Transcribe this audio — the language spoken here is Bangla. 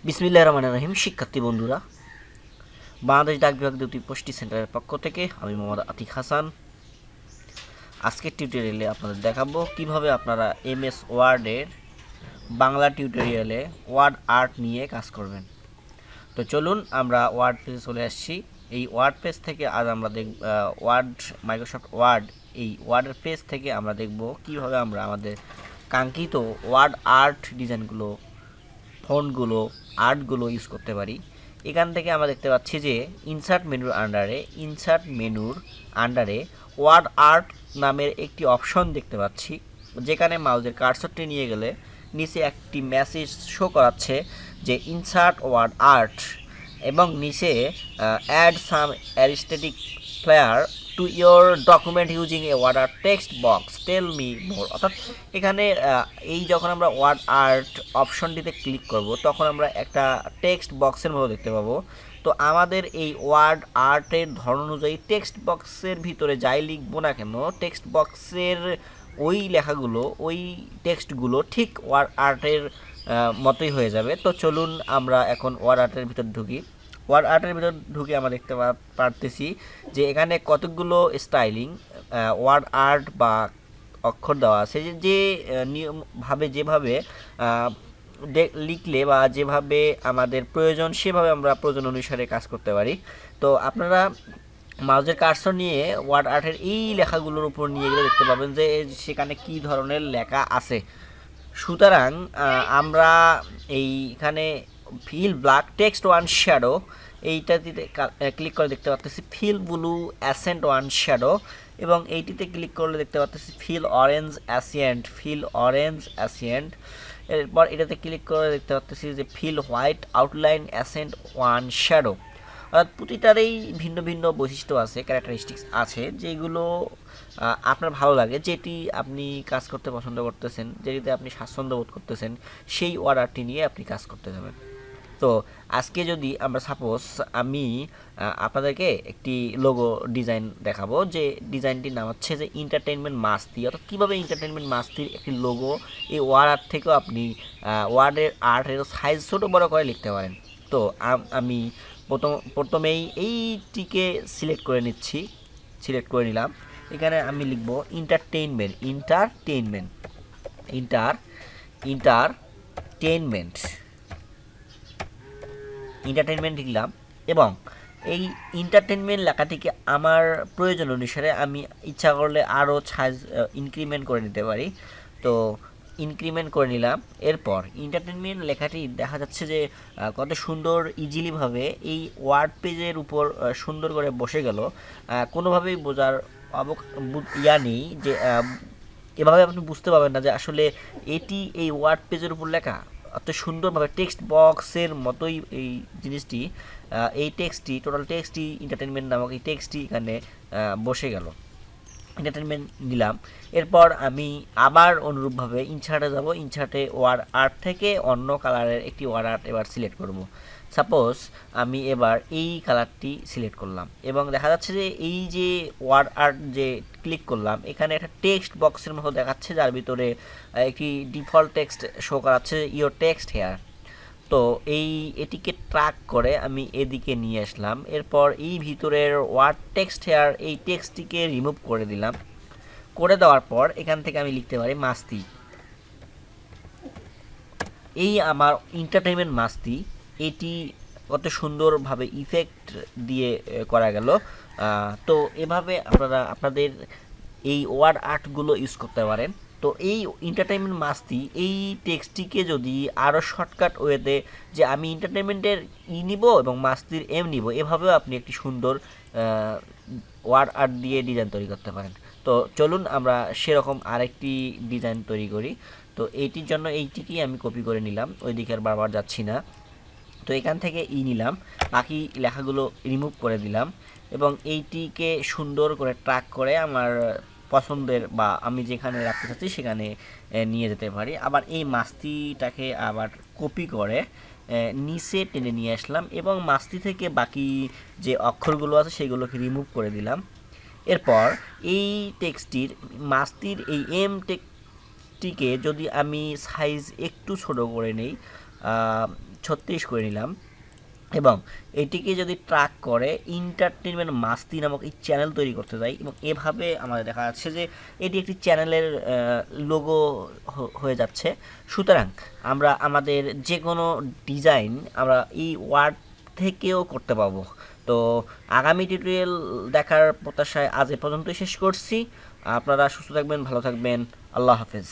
বিসমিল্লাহির রহমানির রহিম। শিক্ষার্থী বন্ধুরা, বাংলাদেশ ডাক বিভাগ দুটি পোস্টি সেন্টারের পক্ষ থেকে আমি মোহাম্মদ আতিক হাসান আজকের টিউটোরিয়ালে আপনাদের দেখাবো কিভাবে আপনারা এমএস ওয়ার্ডের বাংলা টিউটোরিয়ালে ওয়ার্ড আর্ট নিয়ে কাজ করবেন। তো চলুন আমরা ওয়ার্ড পেজে চলে আসছি। এই ওয়ার্ড পেজ থেকে আজ আমরা মাইক্রোসফট ওয়ার্ড এই ওয়ার্ডের পেজ থেকে আমরা দেখব কিভাবে আমরা আমাদের কাঙ্ক্ষিত ওয়ার্ড আর্ট ডিজাইনগুলো, ফন্টগুলো, আর্টগুলো ইউজ করতে পারি। এখান থেকে আমরা দেখতে পাচ্ছি যে ইনসার্ট মেনুর আন্ডারে ওয়ার্ড আর্ট নামের একটি অপশন দেখতে পাচ্ছি, যেখানে মাউসের কার্সরটি নিয়ে গেলে নিচে একটি মেসেজ শো করাচ্ছে যে ইনসার্ট ওয়ার্ড আর্ট, এবং নিচে add some artistic flair to your document using a word art text box, tell me more. অর্থাৎ এখানে এই যখন আমরা ওয়ার্ড আর্ট অপশনটিতে ক্লিক করব তখন আমরা একটা টেক্সট বক্সের মতো দেখতে পাবো। তো আমাদের এই ওয়ার্ড আর্টের ধরন অনুযায়ী টেক্সট বক্সের ভিতরে যাই লিখবো না কেন, টেক্সট বক্সের ওই লেখাগুলো, ওই টেক্সটগুলো ঠিক ওয়ার্ড আর্টের মতোই হয়ে যাবে। তো চলুন আমরা এখন ওয়ার্ড আর্টের ভিতর ঢুকি। ওয়ার্ড আর্টের ভিতর ঢুকে আমরা দেখতে পারতেছি যে এখানে কতগুলো স্টাইলিং ওয়ার্ড আর্ট বা অক্ষর দেওয়া আছে, যে নিয়মভাবে যেভাবে লিখলে বা যেভাবে আমাদের প্রয়োজন সেভাবে আমরা প্রয়োজন অনুসারে কাজ করতে পারি। তো আপনারা মাউসের কার্সর নিয়ে ওয়ার্ড আর্টের এই লেখাগুলোর উপর নিয়ে গেলে দেখতে পাবেন যে সেখানে কি ধরনের লেখা আছে। সুতরাং আমরা এইখানে fill black text one shadow এইটাতে ক্লিক করে দেখতে পাচ্ছি fill blue accent one shadow, এবং এইটিতে ক্লিক করলে দেখতে পাচ্ছি ফিল অরেঞ্জ অ্যাসিয়েন্ট। এরপর এটাতে ক্লিক করে দেখতে পাচ্ছি যে fill white outline accent one shadow. অর্থাৎ প্রতিটারই ভিন্ন ভিন্ন বৈশিষ্ট্য আছে, ক্যারেক্টারিস্টিক্স আছে, যেগুলো আপনার ভালো লাগে, যেটি আপনি কাজ করতে পছন্দ করতেছেন, যেটিতে আপনি স্বাচ্ছন্দ্য বোধ করতেছেন, সেই অর্ডারটি নিয়ে আপনি কাজ করতে যাবেন। তো আজকে যদি আমরা সাপোজ আমি আপনাদেরকে একটি লোগো ডিজাইন দেখাবো, যে ডিজাইনটির নাম হচ্ছে যে এন্টারটেইনমেন্ট মাস্তি। অর্থাৎ কীভাবে এন্টারটেইনমেন্ট মাস্তির একটি লোগো এই ওয়ার্ড আর্ট থেকেও আপনি ওয়ার্ডের আর্টের সাইজ ছোটো বড়ো করে লিখতে পারেন। তো আমি প্রথমেই এইটিকে সিলেক্ট করে নিলাম। এখানে আমি লিখব ইন্টারটেইনমেন্ট লিখলাম, এবং এই এন্টারটেইনমেন্ট লেখাটিকে আমার প্রয়োজন অনুসারে আমি ইচ্ছা করলে আরও সাইজ ইনক্রিমেন্ট করে নিতে পারি। তো ইনক্রিমেন্ট করে নিলাম। এরপর এন্টারটেইনমেন্ট লেখাটি দেখা যাচ্ছে যে কত সুন্দর ইজিলিভাবে এই ওয়ার্ড পেজের উপর সুন্দর করে বসে গেল। কোনোভাবেই বোঝার নেই যে এভাবে আপনি বুঝতে পারবেন না যে আসলে এটি এই ওয়ার্ড পেজের উপর লেখা। অত সুন্দরভাবে টেক্সট বক্সের মতোই এই জিনিসটি, এই টেক্সটটি, টোটাল টেক্সটটি এন্টারটেইনমেন্ট নামক এই টেক্সটটি এখানে বসে গেল। এন্টারটেইনমেন্ট নিলাম। এরপর আমি আবার অনুরূপভাবে ইনসার্টে যাব। ইনসার্টে ওয়ার্ড আর্ট থেকে অন্য কালারের একটি ওয়ার্ড আর্ট এবার সিলেক্ট করব। সাপোজ আমি এবার এই কালারটি সিলেক্ট করলাম, এবং দেখা যাচ্ছে যে এই যে ওয়ার্ড আর্ট যে ক্লিক করলাম, এখানে একটা টেক্সট বক্সের মতো দেখাচ্ছে, যার ভিতরে একটি ডিফল্ট টেক্সট শো করাচ্ছে ইওর টেক্সট হেয়ার। তো এটিকে ট্র্যাক করে আমি এদিকে নিয়ে আসলাম। এরপর এই ভিতরের ওয়ার্ড টেক্সট হেয়ার এই টেক্সটটিকে রিমুভ করে দিলাম। করে দেওয়ার পর এখান থেকে আমি লিখতে পারি মাস্তি। এই আমার এন্টারটেইনমেন্ট মাস্তি, এটি কত সুন্দরভাবে ইফেক্ট দিয়ে করা গেল। তো এভাবে আপনারা আপনাদের এই ওয়ার্ড আর্টগুলো ইউজ করতে পারেন। তো এই এন্টারটেইনমেন্ট মাস্তি এই টেক্সটটিকে যদি আরও শর্টকাট ওয়েতে, যে আমি এন্টারটেইনমেন্টের নিব এবং মাস্তির এম নিব, এভাবেও আপনি একটি সুন্দর ওয়ার্ড আর্ট দিয়ে ডিজাইন তৈরি করতে পারেন। তো চলুন আমরা সেরকম আরেকটি ডিজাইন তৈরি করি। তো এইটির জন্য এইটিকেই আমি কপি করে নিলাম, ওই দিকে আর বারবার যাচ্ছি না। তো এখান থেকে নিলাম, বাকি লেখাগুলো রিমুভ করে দিলাম, এবং এইটিকে সুন্দর করে ট্র্যাক করে আমার পছন্দের বা আমি যেখানে রাখতে চাচ্ছি সেখানে নিয়ে যেতে পারি। আবার এই মাস্তিটাকে আবার কপি করে নিচে টেনে নিয়ে আসলাম, এবং মাস্তি থেকে বাকি যে অক্ষরগুলো আছে সেগুলোকে রিমুভ করে দিলাম। এরপর এই টেক্সটটির মাস্তির এই এম টেক্সটটিকে যদি আমি সাইজ একটু ছোট করে নেই, 36 করে নিলাম এবং এটিকে যদি ট্র্যাক করে এন্টারটেনমেন্ট মাস্তি নামক এই চ্যানেল তৈরি করতে যাই এবং এভাবে আমাদের দেখা যাচ্ছে যে এটি একটি চ্যানেলের লোগো হয়ে যাচ্ছে। সুতরাং আমরা আমাদের যে কোনো ডিজাইন আমরা এই ওয়ার্ড থেকেও করতে পারবো। তো আগামী টিউটোরিয়াল দেখার প্রত্যাশায় আজ এ পর্যন্তই শেষ করছি। আপনারা সুস্থ থাকবেন, ভালো থাকবেন, আল্লাহ হাফেজ।